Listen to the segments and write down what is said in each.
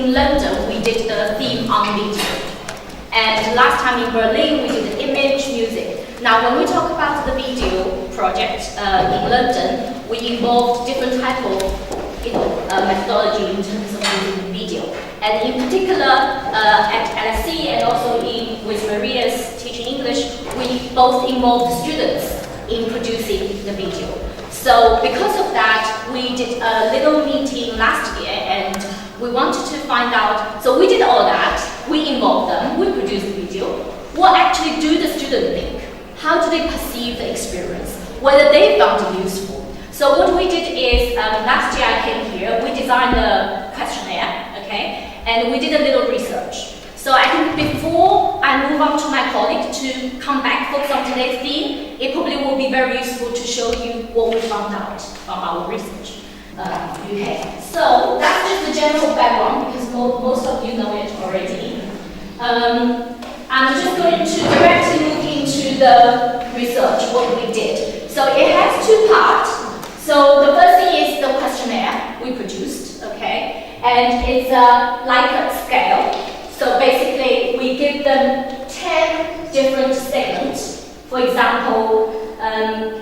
in London, we did the theme on video. And last time in Berlin, we did image, music. Now, when we talk about the video project in London, we involved different type of methodology in terms of using video. And in particular, at LSE and also with Maria's teaching English, we both involved students in producing the video. So because of that, we did a little meeting last year and we wanted to find out, so we did all that, we involved them, we produced the video. What actually do the students think? How do they perceive the experience? Whether they found it useful. So what we did is, last year I came here, we designed a questionnaire, okay? And we did a little research. So I think before I move on to my colleague to come back, focus on today's theme, it probably will be very useful to show you what we found out from our research. Okay, so that's just the general background because most of you know it already. I'm just going to directly move into the research, what we did. So it has two parts. So the first thing is the questionnaire we produced, okay? And it's a Likert scale. So basically, we give them 10 different segments. For example,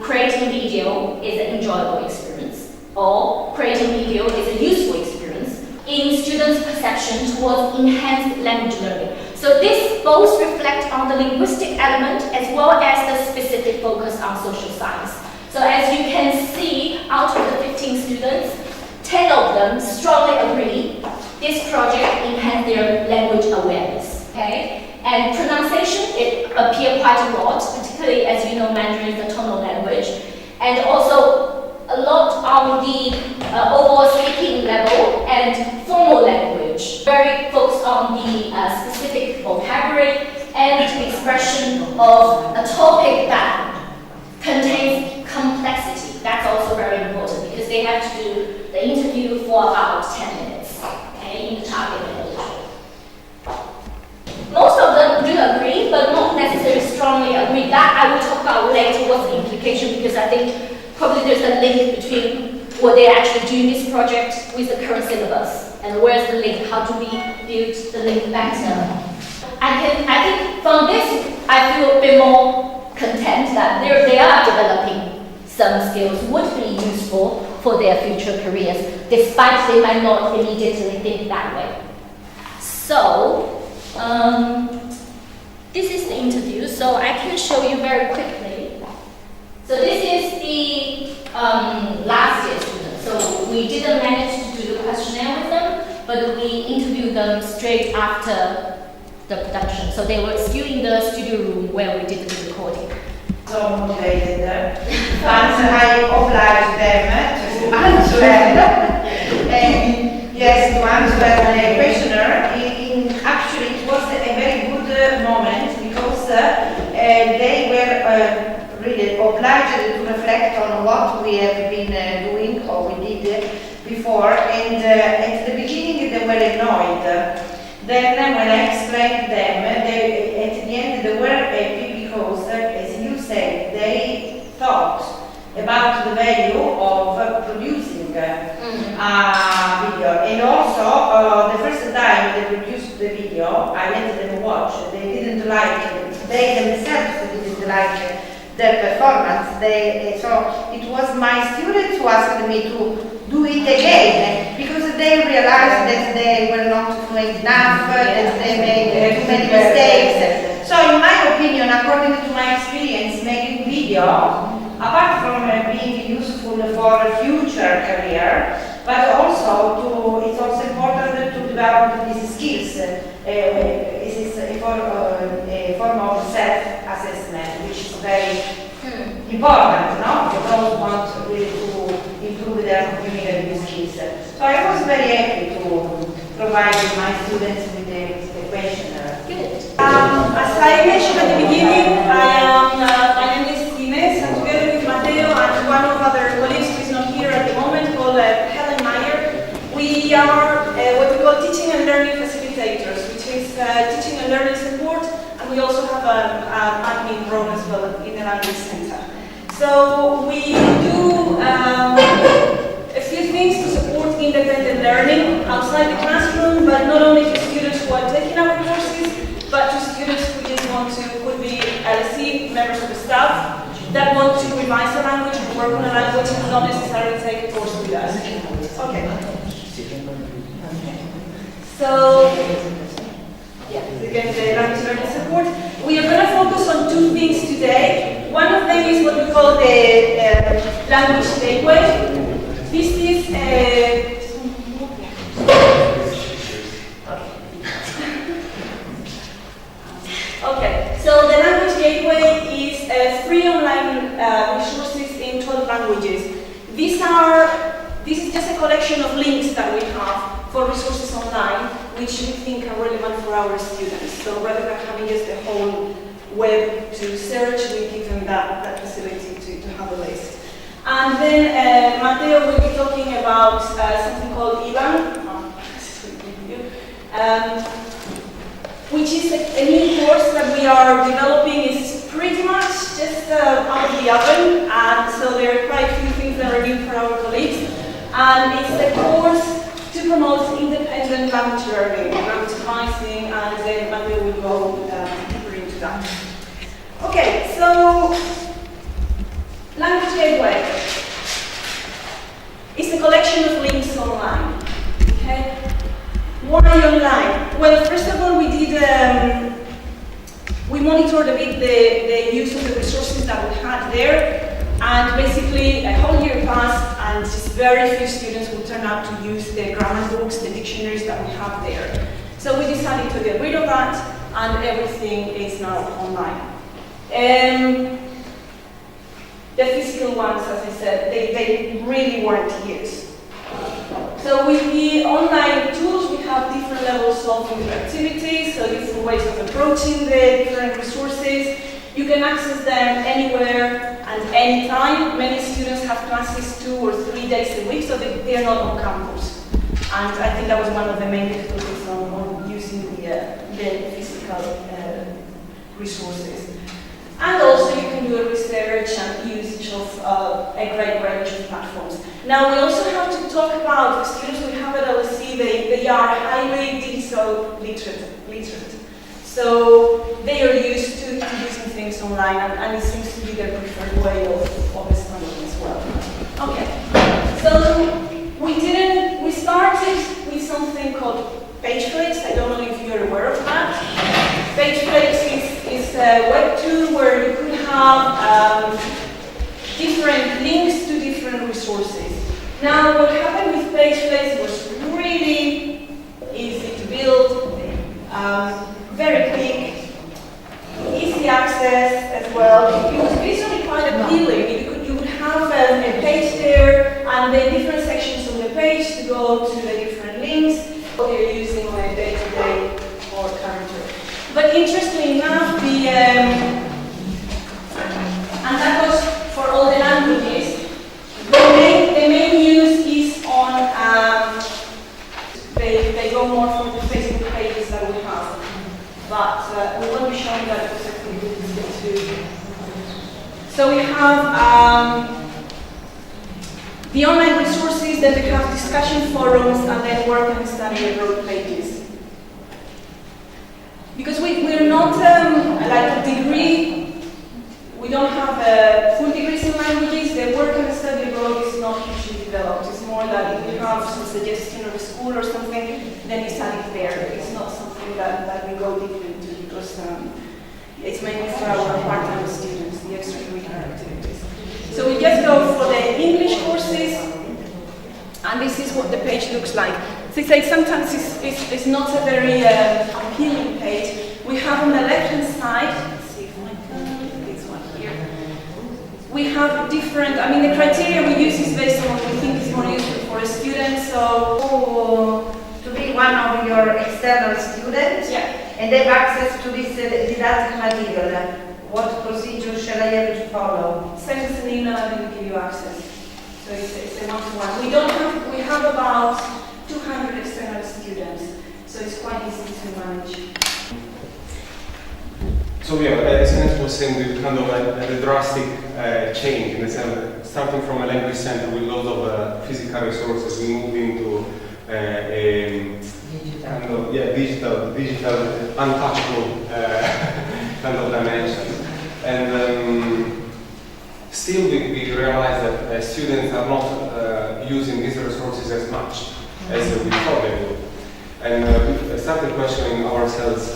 creating video is an enjoyable experience, or creating video is a useful experience in students' perception towards enhanced language learning. So this both reflect on the linguistic element as well as the specific focus on social science. So as you can see, out of the 15 students, 10 of them strongly agree this project enhanced their language awareness, okay? And pronunciation, it appeared quite a lot, particularly as you know Mandarin is a tonal language. And also a lot on the overall speaking level and formal language. Very focused on the specific vocabulary and expression of a topic that contains complexity. That's also very important because they have to do the interview for about 10 minutes, okay, in the target language. Most of them do agree, but not necessarily strongly agree. That I will talk about later, what's the implication, because I think probably there's a link between what they're actually doing this project with the current syllabus. And where's the link? How do we build the link better? I think from this, I feel a bit more content that they are developing some skills would be useful for their future careers, despite they might not immediately think that way. So, this is the interview, so I can show you very quickly. So this is the last year students. So we didn't manage to do the questionnaire with them, but we interviewed them straight after the production. So they were still in the studio room where we did the recording. So motivated, and I obliged them to answer. Yes, to answer the questionnaire. Actually, it was a very good moment because they were really obliged to reflect on what we have been doing or we did before. And at the beginning, they were annoyed. Then, when I explained them, at the end, they were happy because, as you said, they thought about the value of producing a video. And also, the first time they produced the video, I let them watch. They didn't like it. They themselves didn't like their performance. So it was my students who asked me to do it again because they realized that they were not fluent enough, that they made too many mistakes. So in my opinion, according to my experience making video, apart from being useful for a future career, but also it's also important to develop these skills. It is a form of self-assessment, which is very important, no? For those who want really to improve their communicative skills. So I was very happy to provide my students with the questionnaire. Good. As I mentioned at the beginning, my name is Ines, and together with Matteo and one of other colleagues who is not here at the moment, called Helen Meyer, we are what we call teaching and learning facilitators, which is teaching and learning support, and we also have an admin role as well in the language center. So we do a few things to support independent learning outside the classroom, but not language and not necessarily take a course with us. Okay. So, yeah, again, the language learning support. We are going to focus on two things today. One of them is what we call the language gateway. This is okay, so the language gateway is free online resources in 12 languages. This is just a collection of links that we have for resources online, which we think are relevant for our students. So rather than having just the whole web to search, we give them that facility to have a list. And then Matteo will be talking about something called IBAN, which is a new course that we are developing. It's pretty much just out of the oven, and so there are quite a few things that are new for our colleagues. And it's a course to promote independent language learning, language advising, and then Matteo will go deeper into that. Okay, so language gateway is a collection of links online. Okay, why online? Well, first of all, we monitored a bit the use of the resources that we had there. And basically, a whole year passed, and just very few students would turn out to use the grammar books, the dictionaries that we have there. So we decided to get rid of that, and everything is now online. The physical ones, as I said, they really weren't used. So with the online tools, we have different levels of interactivity, so different ways of approaching the different resources. You can access them anywhere and anytime. Many students have classes 2 or 3 days a week, so they are not on campus. And I think that was one of the main difficulties on using the physical resources. And also you can do a research and usage of a great range of platforms. Now we also have to talk about the students we have at LSE. They are highly digital literate. So they are used to using things online, and it seems to be their preferred way of studying as well. Okay, so we started with something called PageFlakes. I don't know if you're aware of that. PageFlakes is a web tool where you could have different links to different resources. Now, what happened with PageFlakes was really easy to build. Very quick, easy access as well. It was visually quite appealing. You would have a page there and the different sections on the page to go to the different links that you're using on a day-to-day or character. But interestingly enough, and that goes for all the languages, the main use is on, they go more from the Facebook pages that we have. But we will be showing that it's actually good too. So we have the online resources, then we have discussion forums, and then work and study abroad pages. Because we're not like a degree, we don't have full degrees in languages. The work and study abroad is not usually developed. It's more that if we have some suggestion of a school or something, then it's added there. It's not something that we go deep into, because it's mainly for our part-time students, the extracurricular activities. So we just go for the English courses, and this is what the page looks like. So sometimes it's not a very appealing page. We have on the left-hand side, let's see if I can, this one here. We have different, the criteria we use is based on what we think is more useful for a student. So to be one of your external students, yeah, and have access to this didactic material, what procedure shall I have to follow? Send us an email and we'll give you access. So it's a one-to-one. We have about 200 external students, so it's quite easy to manage. So yeah, as Ines was saying, we kind of a drastic change in the sense that starting from a language center with lots of physical resources, we move into kind of digital, untouchable kind of dimension. And Still, we realize that students are not using these resources as much as we thought they would. And we started questioning ourselves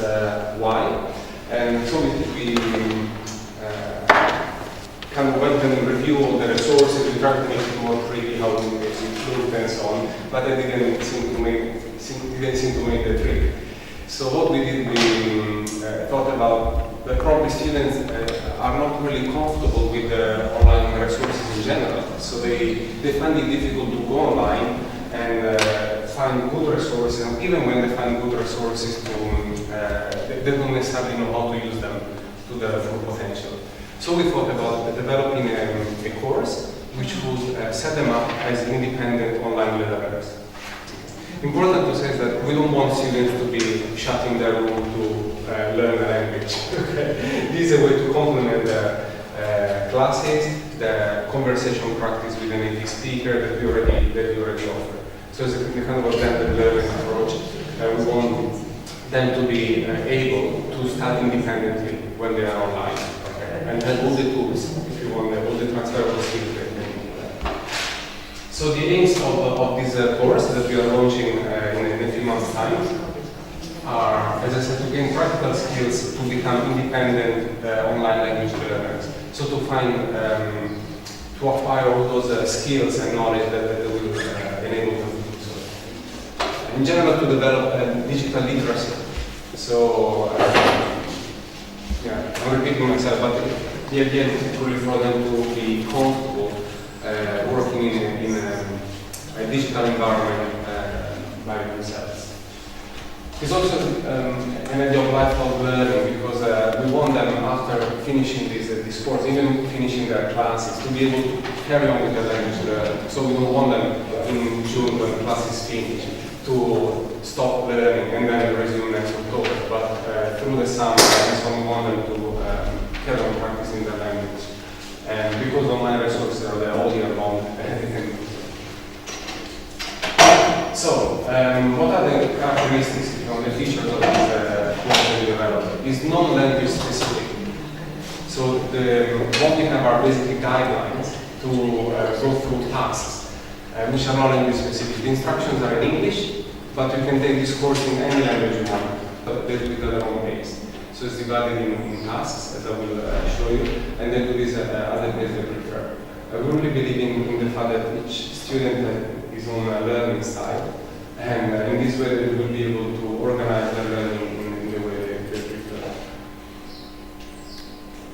why. And so we kind of went and reviewed all the resources. We tried to make it more pretty, how to improve and so on, but it didn't seem to make the trick. So what we did, we thought about that probably students are not really comfortable with the online resources in general. So they find it difficult to go online and find good resources. And even when they find good resources, they don't necessarily know how to use them to their full potential. So we thought about developing a course which would set them up as independent online learners. Important to say is that we don't want students to be shut in their room to learn a language. This is a way to complement the classes, the conversation practice with a native speaker that we already offer. So it's a kind of a blended learning approach. We want them to be able to study independently when they are online. And have all the tools, if you want, all the transferable skills that they need. So the aims of this course that we are launching in a few months' time are, as I said, to gain practical skills to become independent online language learners. So to find, to acquire all those skills and knowledge that will enable them to do so. In general, to develop digital literacy. So, yeah, I'm repeating myself, but the idea is really for them to be comfortable working in a digital environment by themselves. It's also an idea of lifelong learning because we want them, after finishing this course, even finishing their classes, to be able to carry on with the language learning. So we don't want them in June when classes finish to stop learning and then resume next October, but through the summer, we want them to carry on practicing the language. And because online resources are there all year long, So, what are the characteristics, the features of this course that we developed? It's non-language specific. So, what we have are basically guidelines to go through tasks, which are not language specific. The instructions are in English, but you can take this course in any language you want, but they do it at their own pace. So it's divided in tasks, as I will show you, and then do this at other pace they prefer. I really believe in the fact that each student has his own learning style, and in this way they will be able to organize their learning in the way they prefer.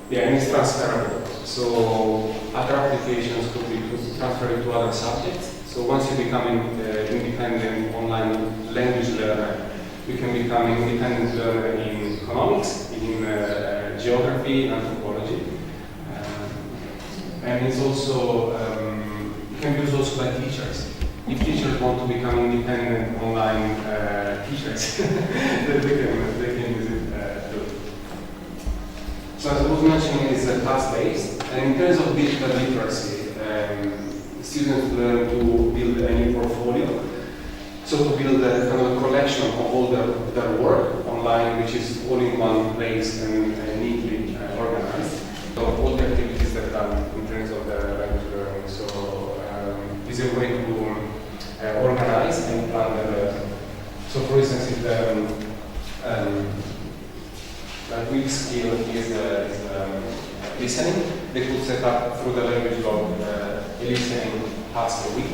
Yeah, and it's transferable. So other applications could be transferred to other subjects. So once you become an independent online language learner, you can become an independent learner in economics, in geography, anthropology. And it's also, it can be used also by teachers. If teachers want to become independent online teachers, they can use it too. So as I was mentioning, it's class-based. And in terms of digital literacy, students learn to build a new portfolio. So to build a kind of collection of all their work online, which is all in one place and neatly organized. So all the activities that are done in terms of the language learning. So is a way to organize and plan the learning. So for instance, if a weak skill is listening, they could set up through the language log a listening task a week.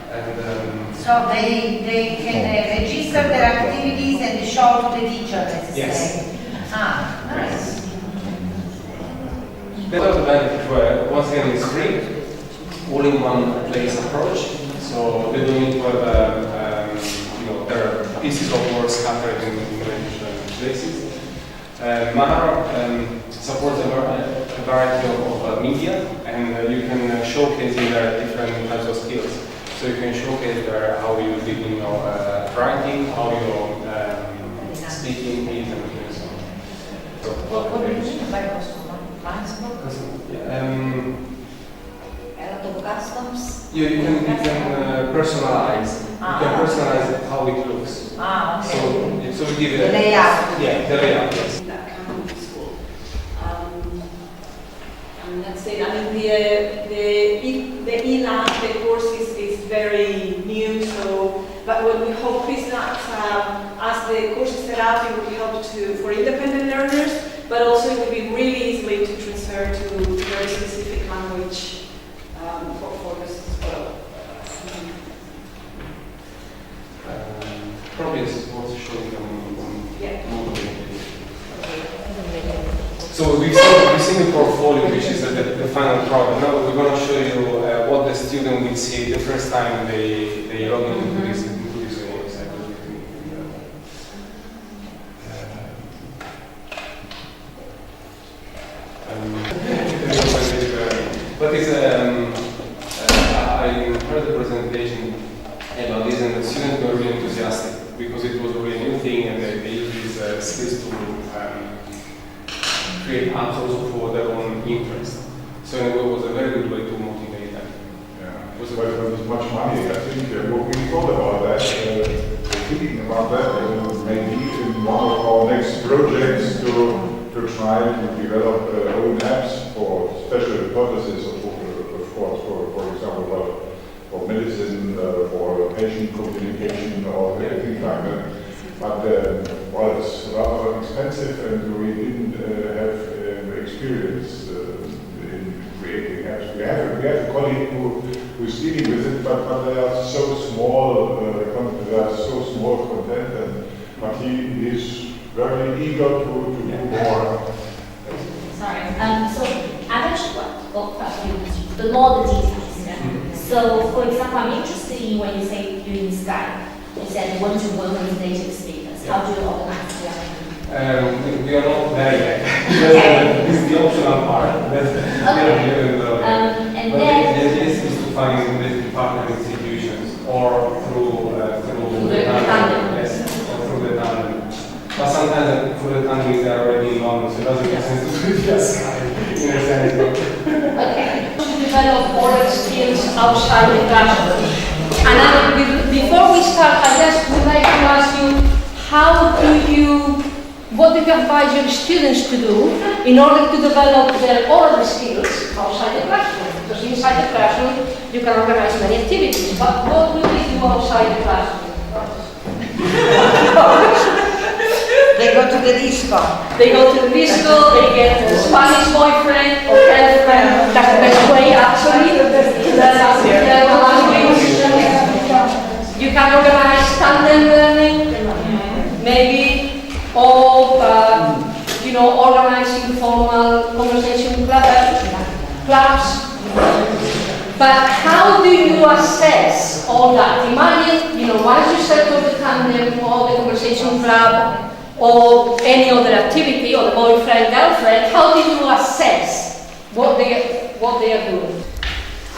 And, so they can register their activities and show to the teacher, let's say. Ah, nice. The other benefit, once again, is free, all in one place approach. So they don't need to have their pieces of work scattered in different places. Mahara supports a variety of media, and you can showcase in there different types of skills. So you can showcase there how you did in your writing, how your speaking is, and so on. So, what do you mean by customizable? Customs? Yeah, you can personalize. You can personalize how it looks. Ah, okay. So we give it the layout. Yeah, the layout. Yes. That can be useful. And let's say, I mean, the course is very new, so, but what we hope is that as the course is set up, it will help for independent learners, but also it will be really easily to transfer to very specific language for this as well. Probably it's worth showing on Yeah. So we've seen the portfolio, which is the final product. Now we're going to show you what the student will see the first time they log into this website. But I heard the presentation about this, and the students were really enthusiastic because it was a really new thing, and they used these skills to create apps also for their own interest. So it was a very good way to motivate them. Yeah, it was much money. I think what we thought about that, thinking about that, maybe in one of our next projects to try to develop own apps for special purposes, of course, for example, for medicine, for patient communication, or anything like that. But well, it's rather expensive, and we didn't have experience in creating apps. We have a colleague who's dealing with it, but they are so small. They are so small content, but he is very eager to do more. Sorry. So I've actually got quite a few, but more the details. Yeah? So, for example, I'm interested in when you say doing Skype. You said you want to work with native speakers. How do you organize that? We are not there yet. Okay. This is the optional part. And then the idea is to find basically partner institutions or through the tandem. Yes, or through the tandem. But sometimes through the tandem they are already in London, so it doesn't make sense to do it via Skype in a sense. Okay. To develop oral skills outside the classroom. And before we start, I just would like to ask you, what do you advise your students to do in order to develop their oral skills outside the classroom? Because inside the classroom you can organize many activities, but what do they do outside the classroom? They go to the disco. They go to the disco, they get a Spanish boyfriend or girlfriend. That's the best way, actually. You can organize tandem learning, maybe, or organizing formal conversation clubs. But how do you assess all that? Imagine, once you settle the tandem or the conversation club, or any other activity, or the boyfriend, girlfriend, how do you assess what they are doing?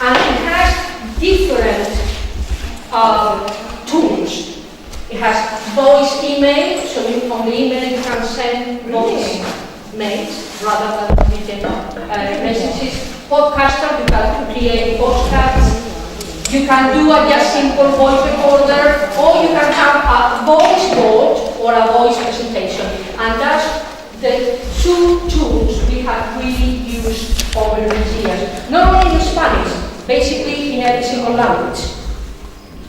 And it has different tools. It has voice email, so on the email you can send voice mails rather than written messages. Podcaster, you can create podcasts. You can do a just simple voice recorder, or you can have a voice board or a voice presentation. And that's the two tools we have really used over these years. Not only in Spanish, basically in every single language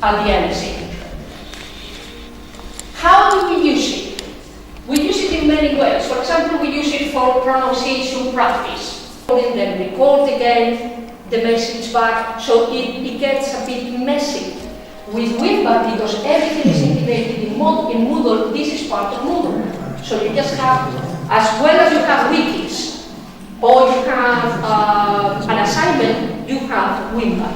at the NSC. How do we use it? We use it in many ways. For example, we use it for pronunciation practice. Then record again the message back, so it gets a bit messy with Wimba because everything is integrated in Moodle. This is part of Moodle. So you just have, as well as you have wikis, or you have an assignment, you have Wimba.